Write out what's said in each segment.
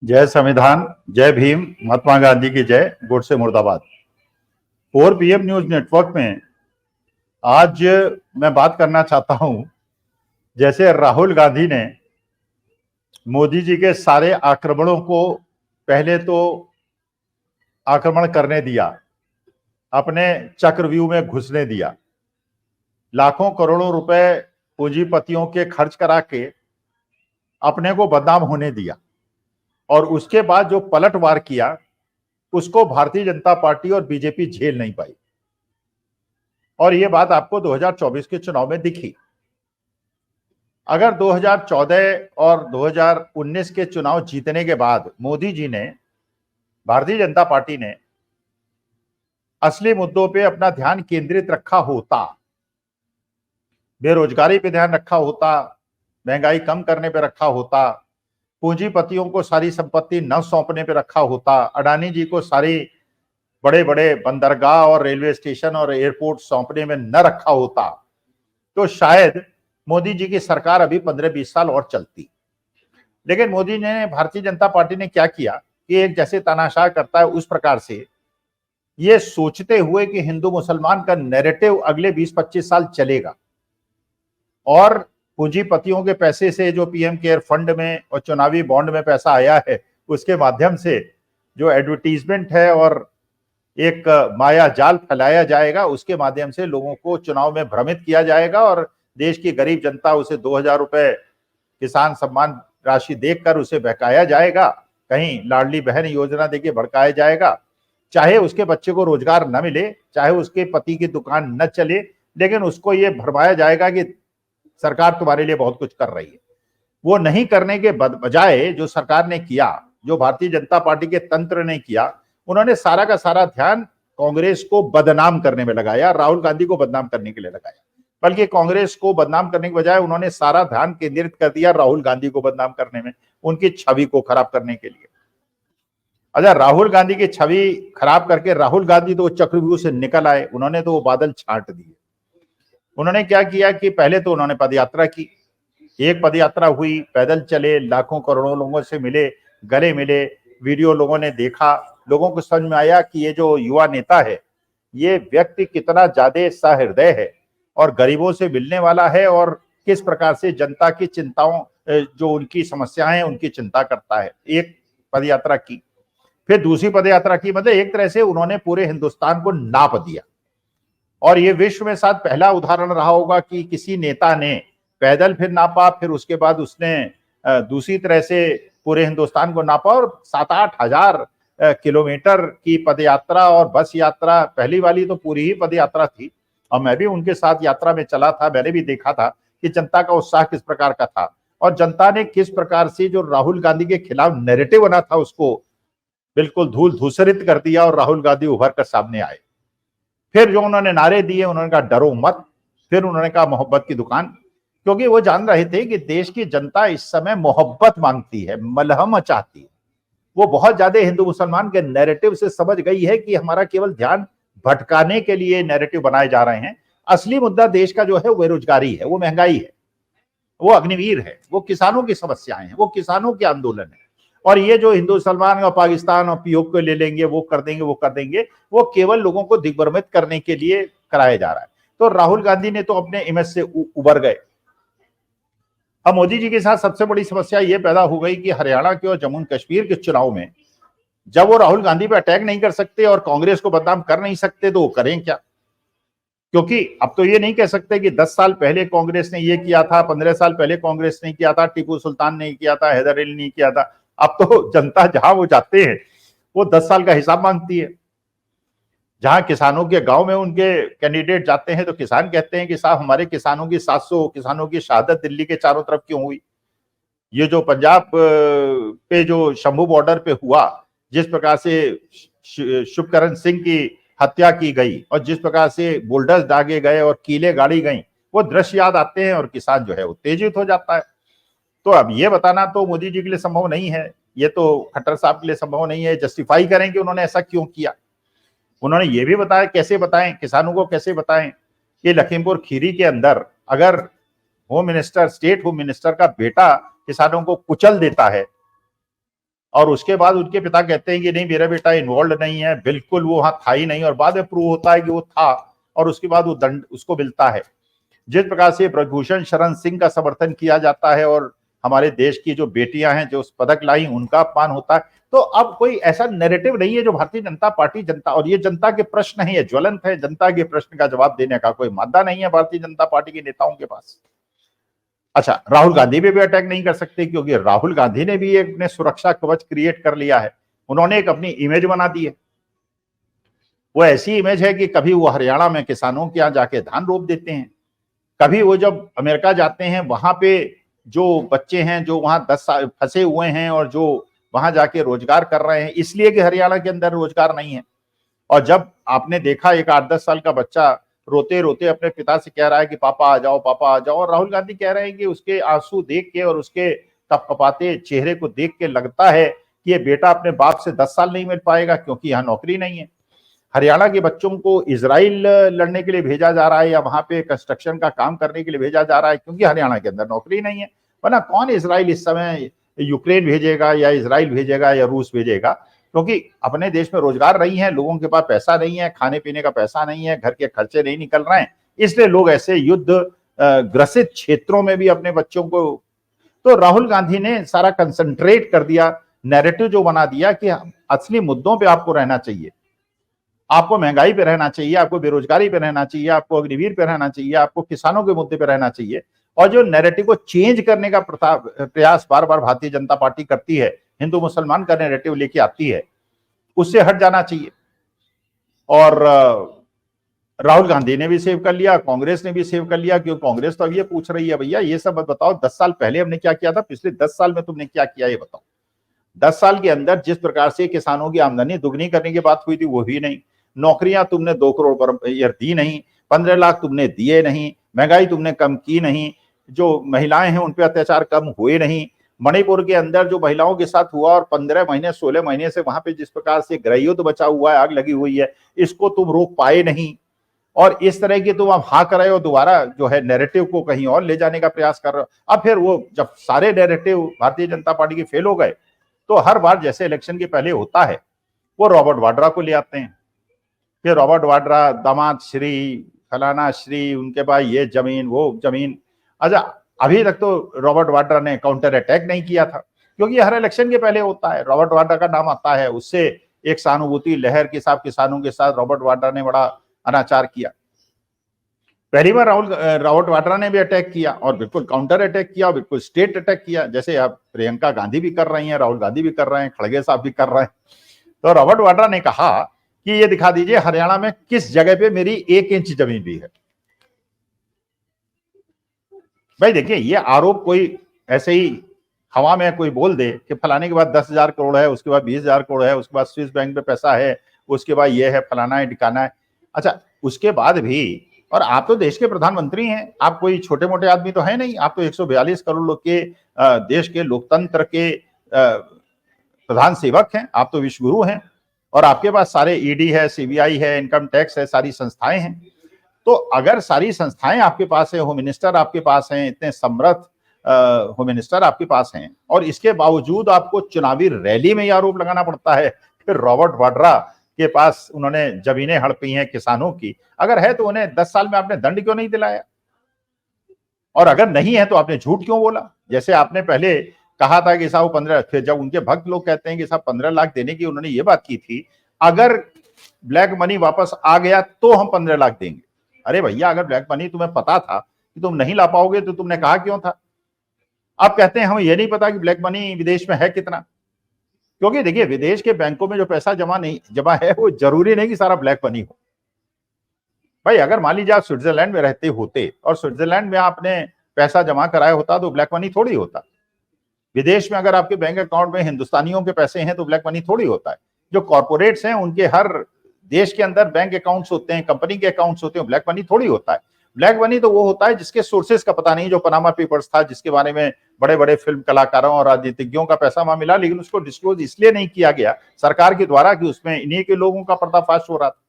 जय संविधान, जय भीम, महात्मा गांधी की जय, गोडसे मुर्दाबाद। 4 PM न्यूज नेटवर्क में आज मैं बात करना चाहता हूं, जैसे राहुल गांधी ने मोदी जी के सारे आक्रमणों को पहले तो आक्रमण करने दिया, अपने चक्रव्यूह में घुसने दिया, लाखों करोड़ों रुपए पूंजीपतियों के खर्च करा के अपने को बदनाम होने दिया और उसके बाद जो पलटवार किया उसको भारतीय जनता पार्टी और बीजेपी झेल नहीं पाई और ये बात आपको 2024 के चुनाव में दिखी। अगर 2014 और 2019 के चुनाव जीतने के बाद मोदी जी ने, भारतीय जनता पार्टी ने असली मुद्दों पे अपना ध्यान केंद्रित रखा होता, बेरोजगारी पे ध्यान रखा होता, महंगाई कम करने पे रखा होता, पूंजीपतियों को सारी संपत्ति न सौंपने पे रखा होता, अडानी जी को सारी बड़े बड़े बंदरगाह और रेलवे स्टेशन और एयरपोर्ट सौंपने में न रखा होता, तो शायद मोदी जी की सरकार अभी 15-20 साल और चलती। लेकिन मोदी ने, भारतीय जनता पार्टी ने क्या किया कि एक जैसे तानाशाह करता है उस प्रकार से, ये सोचते हुए कि हिंदू मुसलमान का नैरेटिव अगले 20-25 साल चलेगा और पूंजीपतियों के पैसे से जो पीएम केयर फंड में और चुनावी बॉन्ड में पैसा आया है उसके माध्यम से जो एडवर्टीजमेंट है और एक माया जाल फैलाया जाएगा, उसके माध्यम से लोगों को चुनाव में भ्रमित किया जाएगा और देश की गरीब जनता उसे 2000 रुपए किसान सम्मान राशि देकर उसे बहकाया जाएगा, कहीं लाडली बहन योजना देके भड़काया जाएगा, चाहे उसके बच्चे को रोजगार न मिले, चाहे उसके पति की दुकान न चले, लेकिन उसको ये भरमाया जाएगा कि सरकार तुम्हारे लिए बहुत कुछ कर रही है। वो नहीं करने के बजाय जो सरकार ने किया, जो भारतीय जनता पार्टी के तंत्र ने किया, उन्होंने सारा का सारा ध्यान कांग्रेस को बदनाम करने में लगाया, राहुल गांधी को बदनाम करने के लिए लगाया। बल्कि कांग्रेस को बदनाम करने के बजाय उन्होंने सारा ध्यान केंद्रित कर दिया राहुल गांधी को बदनाम करने में, उनकी छवि को खराब करने के लिए। अच्छा, राहुल गांधी की छवि खराब करके राहुल गांधी तो चक्रव्यूह से निकल आए, उन्होंने तो वो बादल छांट दिए। उन्होंने क्या किया कि पहले तो उन्होंने पदयात्रा की, एक पदयात्रा हुई, पैदल चले, लाखों करोड़ों लोगों से मिले, गले मिले, वीडियो लोगों ने देखा, लोगों को समझ में आया कि ये जो युवा नेता है ये व्यक्ति कितना ज्यादा सहृदय है और गरीबों से मिलने वाला है और किस प्रकार से जनता की चिंताओं, जो उनकी समस्याएं उनकी चिंता करता है। एक पदयात्रा की, फिर दूसरी पदयात्रा की, मतलब एक तरह से उन्होंने पूरे हिंदुस्तान को नाप दिया और ये विश्व में शायद पहला उदाहरण रहा होगा कि किसी नेता ने पैदल फिर नापा, फिर उसके बाद उसने दूसरी तरह से पूरे हिंदुस्तान को नापा और 7-8 हजार किलोमीटर की पदयात्रा और बस यात्रा, पहली वाली तो पूरी ही पदयात्रा थी और मैं भी उनके साथ यात्रा में चला था, मैंने भी देखा था कि जनता का उत्साह किस प्रकार का था और जनता ने किस प्रकार से जो राहुल गांधी के खिलाफ नैरेटिव बना था उसको बिल्कुल धूल धूसरित कर दिया और राहुल गांधी उभर कर सामने आए। फिर जो उन्होंने नारे दिए, उन्होंने कहा डरो मत, फिर उन्होंने कहा मोहब्बत की दुकान, क्योंकि वो जान रहे थे कि देश की जनता इस समय मोहब्बत मांगती है, मलहम चाहती है। वो बहुत ज्यादा हिंदू मुसलमान के नैरेटिव से समझ गई है कि हमारा केवल ध्यान भटकाने के लिए नैरेटिव बनाए जा रहे हैं। असली मुद्दा देश का जो है वो बेरोजगारी है, वो महंगाई है, वो अग्निवीर है, वो किसानों की समस्याएं हैं, वो किसानों के आंदोलन है। और ये जो हिंदू मुसलमान और पाकिस्तान और पीओके को ले लेंगे, वो कर देंगे, वो कर देंगे, वो केवल लोगों को दिग्भ्रमित करने के लिए कराया जा रहा है। तो राहुल गांधी ने तो अपने इमेज से उबर गए। अब मोदी जी के साथ सबसे बड़ी समस्या ये पैदा हो गई कि हरियाणा के और जम्मू कश्मीर के चुनाव में जब वो राहुल गांधी पे अटैक नहीं कर सकते और कांग्रेस को बदनाम कर नहीं सकते तो वो करें क्या? क्योंकि अब तो ये नहीं कह सकते कि 10 साल पहले कांग्रेस ने ये किया था, 15 साल पहले कांग्रेस ने किया था, टीपू सुल्तान ने किया था, हैदर अली ने किया था। अब तो जनता जहां वो जाते हैं वो 10 साल का हिसाब मांगती है। जहां किसानों के गांव में उनके कैंडिडेट जाते हैं तो किसान कहते हैं कि साहब हमारे किसानों की 700 किसानों की शहादत दिल्ली के चारों तरफ क्यों हुई? ये जो पंजाब पे जो शंभू बॉर्डर पे हुआ, जिस प्रकार से शुभकरण सिंह की हत्या की गई और जिस प्रकार से बुलडोजर दागे गए और कीले गाड़ी गई, वो दृश्य याद आते हैं और किसान जो है उत्तेजित हो जाता है। तो अब ये बताना तो मोदी जी के लिए संभव नहीं है, ये तो खट्टर साहब के लिए संभव नहीं है जस्टिफाई करें कि उन्होंने ऐसा क्यों किया। उन्होंने ये भी बताया, कैसे बताएं किसानों को, कैसे बताएं कि लखीमपुर खीरी के अंदर अगर home minister, state home minister का बेटा किसानों को कुचल देता है और उसके बाद उनके पिता कहते हैं कि नहीं मेरा बेटा इन्वॉल्व नहीं है, बिल्कुल वो वहां था ही नहीं, और बाद में प्रूव होता है कि वो था, और उसके बाद वो दंड उसको मिलता है। जिस प्रकार से ब्रजभूषण शरण सिंह का समर्थन किया जाता है और हमारे देश की जो बेटियां हैं जो उस पदक लाई उनका अपमान होता है, तो अब कोई ऐसा नैरेटिव नहीं है जो भारतीय जनता पार्टी जनता, और ये जनता के प्रश्न है, ये ज्वलंत है, जनता के प्रश्न का जवाब देने का कोई मादा नहीं है भारतीय जनता पार्टी के नेताओं के पास। अच्छा, राहुल गांधी पे भी अटैक नहीं कर सकते क्योंकि राहुल गांधी ने भी एक अपने सुरक्षा कवच क्रिएट कर लिया है, उन्होंने एक अपनी इमेज बना दी है। वो ऐसी इमेज है कि कभी वो हरियाणा में किसानों के यहाँ जाके धान रोप देते हैं, कभी वो जब अमेरिका जाते हैं वहां पे जो बच्चे हैं जो वहां 10 साल फंसे हुए हैं और जो वहां जाके रोजगार कर रहे हैं इसलिए कि हरियाणा के अंदर रोजगार नहीं है, और जब आपने देखा एक 8-10 साल का बच्चा रोते रोते अपने पिता से कह रहा है कि पापा आ जाओ पापा आ जाओ, और राहुल गांधी कह रहे हैं कि उसके आंसू देख के और उसके कपकपाते चेहरे को देख के लगता है कि ये बेटा अपने बाप से 10 साल नहीं मिल पाएगा क्योंकि यहाँ नौकरी नहीं है। हरियाणा के बच्चों को इजराइल लड़ने के लिए भेजा जा रहा है या वहां पे कंस्ट्रक्शन का काम करने के लिए भेजा जा रहा है क्योंकि हरियाणा के अंदर नौकरी नहीं है, वरना कौन इजराइल इस समय यूक्रेन भेजेगा या इजराइल भेजेगा या रूस भेजेगा, क्योंकि अपने देश में रोजगार नहीं है, लोगों के पास पैसा नहीं है, खाने पीने का पैसा नहीं है, घर के खर्चे नहीं निकल रहे हैं, इसलिए लोग ऐसे युद्ध ग्रसित क्षेत्रों में भी अपने बच्चों को, तो राहुल गांधी ने सारा कंसंट्रेट कर दिया, नैरेटिव जो बना दिया कि असली मुद्दों पे आपको रहना चाहिए, आपको महंगाई पे रहना चाहिए, आपको बेरोजगारी पे रहना चाहिए, आपको अग्निवीर पे रहना चाहिए, आपको किसानों के मुद्दे पे रहना चाहिए, और जो नैरेटिव को चेंज करने का प्रयास बार बार भारतीय जनता पार्टी करती है, हिंदू मुसलमान का नैरेटिव लेके आती है, उससे हट जाना चाहिए। और राहुल गांधी ने भी सेव कर लिया, कांग्रेस ने भी सेव कर लिया, क्योंकि कांग्रेस तो अब ये पूछ रही है भैया ये सब बताओ 10 साल पहले हमने क्या किया था, पिछले 10 साल में तुमने क्या किया ये बताओ। 10 साल के अंदर जिस प्रकार से किसानों की आमदनी दुगनी करने की बात हुई थी वो भी नहीं, नौकरियां तुमने 2 करोड़ पर ईयर दी नहीं, 15 लाख तुमने दिए नहीं, महंगाई तुमने कम की नहीं, जो महिलाएं हैं उन पर अत्याचार कम हुए नहीं, मणिपुर के अंदर जो महिलाओं के साथ हुआ और 15 महीने 16 महीने से वहां पे जिस प्रकार से गृहयुद्ध बचा हुआ है, आग लगी हुई है, इसको तुम रोक पाए नहीं, और इस तरह की तुम अब हाँ कर रहे हो, दोबारा जो है नैरेटिव को कहीं और ले जाने का प्रयास कर रहे हो। अब फिर वो जब सारे नैरेटिव भारतीय जनता पार्टी के फेल हो गए तो हर बार जैसे इलेक्शन के पहले होता है वो रॉबर्ट वाड्रा को ले आते हैं, फिर रॉबर्ट वाड्रा दामाद श्री फलाना श्री, उनके पास ये जमीन वो जमीन। अच्छा, अभी तक तो रॉबर्ट वाड्रा ने काउंटर अटैक नहीं किया था क्योंकि हर इलेक्शन के पहले होता है, रॉबर्ट वाड्रा का नाम आता है, उससे एक सहानुभूति लहर के साथ किसानों के साथ रॉबर्ट वाड्रा ने बड़ा अनाचार किया। पहली बार रॉबर्ट वाड्रा ने भी अटैक किया और बिल्कुल काउंटर अटैक किया, बिल्कुल स्टेट अटैक किया, जैसे अब प्रियंका गांधी भी कर रही हैं, राहुल गांधी भी कर रहे हैं, खड़गे साहब भी कर रहे हैं। तो रॉबर्ट वाड्रा ने कहा कि ये दिखा दीजिए हरियाणा में किस जगह पे मेरी 1 इंच जमीन भी है। भाई देखिए, ये आरोप कोई ऐसे ही हवा में कोई बोल दे कि फलाने के बाद 10,000 करोड़ है, उसके बाद 20,000 करोड़ है, उसके बाद स्विस बैंक में पैसा है, उसके बाद ये है फलाना है ठिकाना है। अच्छा, उसके बाद भी, और आप तो देश के प्रधानमंत्री हैं, आप कोई छोटे मोटे आदमी तो है नहीं, आप तो 142 करोड़ लोग के देश के लोकतंत्र के प्रधान सेवक हैं, आप तो विश्वगुरु हैं, और आपके पास सारे ईडी है, सीबीआई है, इनकम टैक्स है, सारी संस्थाएं हैं। तो अगर सारी संस्थाएं आपके पास है, होम मिनिस्टर आपके पास हैं, इतने समर्थ होम मिनिस्टर आपके पास हैं, और इसके बावजूद आपको चुनावी रैली में यह आरोप लगाना पड़ता है फिर रॉबर्ट वाड्रा के पास उन्होंने जमीनें हड़पी हैं किसानों की, अगर है तो उन्हें 10 साल में आपने दंड क्यों नहीं दिलाया, और अगर नहीं है तो आपने झूठ क्यों बोला। जैसे आपने पहले कहा था कि साहब 15, फिर जब उनके भक्त लोग कहते हैं कि साहब 15 लाख देने की उन्होंने ये बात की थी, अगर ब्लैक मनी वापस आ गया तो हम 15 लाख देंगे। अरे भैया, अगर ब्लैक मनी तुम्हें पता था कि तुम नहीं ला पाओगे तो तुमने कहा क्यों था। आप कहते हैं हमें यह नहीं पता कि ब्लैक मनी विदेश में है कितना, क्योंकि देखिए विदेश के बैंकों में जो पैसा जमा है वो जरूरी नहीं कि सारा ब्लैक मनी हो। भाई अगर मान लीजिए आप स्विट्जरलैंड में रहते होते और स्विट्जरलैंड में आपने पैसा जमा कराया होता तो ब्लैक मनी थोड़ी होता। विदेश में अगर आपके बैंक अकाउंट में हिंदुस्तानियों के पैसे हैं तो ब्लैक मनी थोड़ी होता है। जो कॉर्पोरेट्स हैं उनके हर देश के अंदर बैंक अकाउंट्स होते हैं, कंपनी के अकाउंट्स होते हैं, ब्लैक मनी थोड़ी होता है। ब्लैक मनी तो वो होता है जिसके सोर्सेस का पता नहीं, जो पनामा पेपर्स था जिसके बारे में बड़े बड़े फिल्म कलाकारों और राजनीतिज्ञों का पैसा वहां मिला, लेकिन उसको डिस्क्लोज इसलिए नहीं किया गया सरकार के द्वारा कि उसमें इन्हीं के लोगों का पर्दाफाश हो रहा था।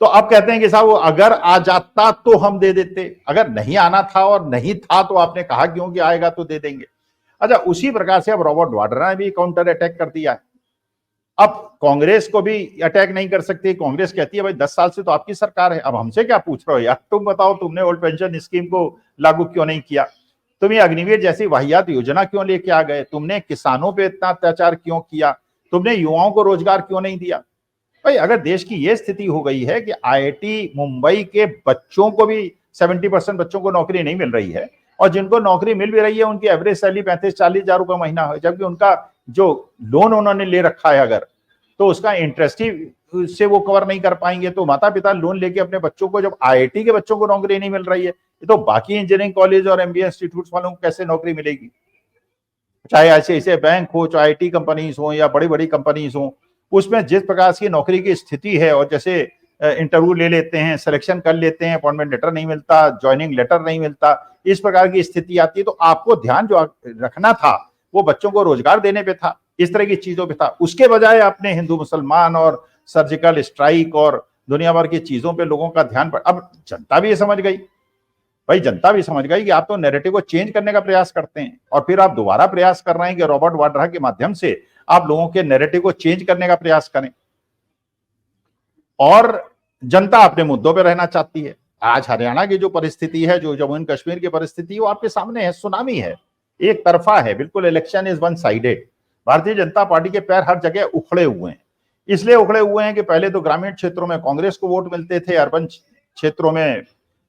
तो आप कहते हैं कि साहब वो अगर आ जाता तो हम दे देते, अगर नहीं आना था और नहीं था तो आपने कहा क्यों कि आएगा तो दे देंगे। अच्छा, उसी प्रकार से अब रॉबर्ट वाड्रा ने भी काउंटर अटैक कर दिया है। अब कांग्रेस को भी अटैक नहीं कर सकती। कांग्रेस कहती है भाई 10 साल से तो आपकी सरकार है, अब हमसे क्या पूछ रहे हो यार, तुम बताओ तुमने ओल्ड पेंशन स्कीम को लागू क्यों नहीं किया, तुम ये अग्निवीर जैसी वाहियात योजना क्यों लेके आ गए, तुमने किसानों पे इतना अत्याचार क्यों किया, तुमने युवाओं को रोजगार क्यों नहीं दिया। भाई अगर देश की ये स्थिति हो गई है कि आईआईटी मुंबई के बच्चों को भी 70% बच्चों को नौकरी नहीं मिल रही है, और जिनको नौकरी मिल भी रही है उनकी एवरेज सैलरी 35-40 हजार रुपए महीना है, जबकि उनका जो लोन उन्होंने ले रखा है अगर, तो उसका इंटरेस्ट ही से वो कवर नहीं कर पाएंगे। तो माता पिता लोन लेके अपने बच्चों को, जब आईआईटी के बच्चों को नौकरी नहीं मिल रही है, तो बाकी इंजीनियरिंग कॉलेज और एमबीए इंस्टीट्यूट वालों को कैसे नौकरी मिलेगी। चाहे ऐसे बैंक हो, चाहे आईटी कंपनीज हो या बड़ी बड़ी कंपनीज हो, उसमें जिस प्रकार की नौकरी की स्थिति है, और जैसे इंटरव्यू ले लेते हैं, सिलेक्शन कर लेते हैं, अपॉइंटमेंट लेटर नहीं मिलता, ज्वाइनिंग लेटर नहीं मिलता, इस प्रकार की स्थिति आती है, तो आपको ध्यान जो रखना था वो बच्चों को रोजगार देने पे था, इस तरह की चीजों पे था। उसके बजाय आपने हिंदू मुसलमान और सर्जिकल स्ट्राइक और दुनिया भर की चीजों पे लोगों का ध्यान पर। अब जनता भी ये समझ गई, भाई जनता भी समझ गई कि आप तो नैरेटिव को चेंज करने का प्रयास करते हैं, और फिर आप दोबारा प्रयास कर रहे हैं कि रॉबर्ट वाड्रा के माध्यम से आप लोगों के नैरेटिव को चेंज करने का प्रयास करें। और जनता अपने मुद्दों पे रहना चाहती है। आज हरियाणा की जो परिस्थिति है, जो जम्मू एंड कश्मीर की परिस्थिति, वो आपके सामने है, सुनामी है, एक तरफा है, बिल्कुल election is one sided. Bharatiya Janata party के पैर हर जगह उखड़े हुए हैं। इसलिए उखड़े हुए हैं कि पहले तो ग्रामीण क्षेत्रों में कांग्रेस को वोट मिलते थे, अर्बन क्षेत्रों में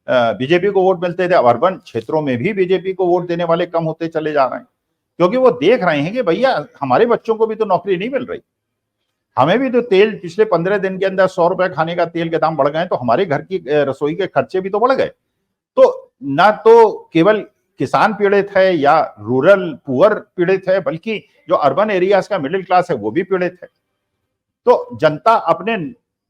बीजेपी को वोट मिलते थे, अब अर्बन क्षेत्रों में भी बीजेपी को वोट देने वाले कम होते चले जा रहे हैं, क्योंकि वो देख रहे हैं कि भैया हमारे बच्चों को भी तो नौकरी नहीं मिल रही, हमें भी तो तेल पिछले 15 दिन के अंदर 100 रुपए खाने का तेल के दाम बढ़ गए, तो हमारे घर की रसोई के खर्चे भी तो बढ़ गए। तो ना तो केवल किसान पीड़ित है या रूरल पुअर पीड़ित है, बल्कि जो अर्बन एरियाज का मिडिल क्लास है वो भी पीड़ित है। तो जनता अपने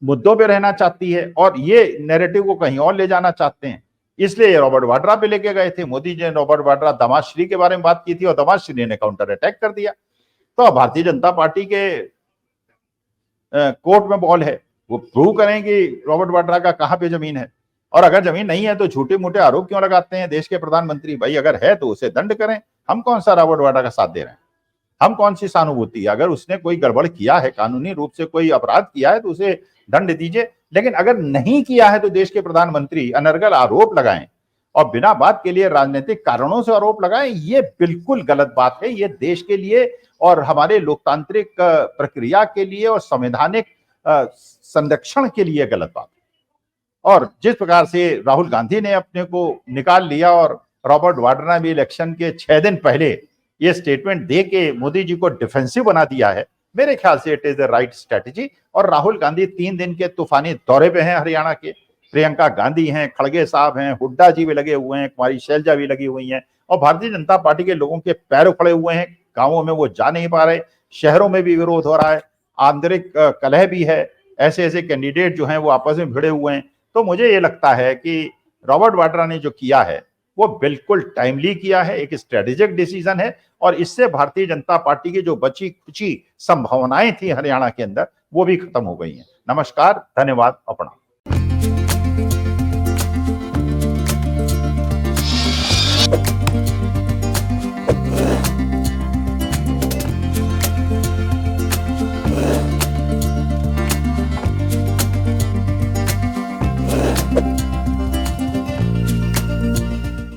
मुद्दों पे रहना चाहती है और ये नैरेटिव को कहीं और ले जाना चाहते हैं, इसलिए रॉबर्ट वाड्रा पे लेके गए थे। मोदी जी ने रॉबर्ट वाड्रा दामाश्री के बारे में बात की थी और दामाश्री ने काउंटर अटैक कर दिया। तो अब भारतीय जनता पार्टी के कोर्ट में बॉल है, वो प्रूव करें कि रॉबर्ट वाड्रा का कहां पे जमीन है, और अगर जमीन नहीं है तो झूठे मूठे आरोप क्यों लगाते हैं देश के प्रधानमंत्री। भाई अगर है तो उसे दंड करें, हम कौन सा रॉबर्ट वाड्रा का साथ दे रहे हैं, हम कौन सी सहानुभूति। अगर उसने कोई गड़बड़ किया है, कानूनी रूप से कोई अपराध किया है, तो उसे दंड दीजिए, लेकिन अगर नहीं किया है तो देश के प्रधानमंत्री अनर्गल आरोप लगाएं और बिना बात के लिए राजनीतिक कारणों से आरोप लगाएं, ये बिल्कुल गलत बात है। ये देश के लिए और हमारे लोकतांत्रिक प्रक्रिया के लिए और संवैधानिक संरक्षण के लिए गलत बात है। और जिस प्रकार से राहुल गांधी ने अपने को निकाल लिया और रॉबर्ट वाड्रा ने भी इलेक्शन के 6 दिन पहले ये स्टेटमेंट दे के मोदी जी को डिफेंसिव बना दिया है, मेरे ख्याल से it is the right strategy. और राहुल गांधी 3 दिन के तूफानी दौरे पे हैं हरियाणा के, प्रियंका गांधी हैं, खड़गे साहब हैं, हुड्डा जी भी लगे हुए हैं, कुमारी शैलजा भी लगी हुई हैं, और भारतीय जनता पार्टी के लोगों के पैर उखड़े हुए हैं। गांवों में वो जा नहीं पा रहे, शहरों में भी विरोध हो रहा है, आंतरिक कलह भी है, ऐसे ऐसे कैंडिडेट जो हैं वो आपस में भिड़े हुए हैं। तो मुझे ये लगता है कि रॉबर्ट वाड्रा ने जो किया है वो बिल्कुल टाइमली किया है, एक स्ट्रेटेजिक डिसीजन है, और इससे भारतीय जनता पार्टी की जो बची खुची संभावनाएं थी हरियाणा के अंदर वो भी खत्म हो गई हैं। नमस्कार, धन्यवाद, प्रणाम।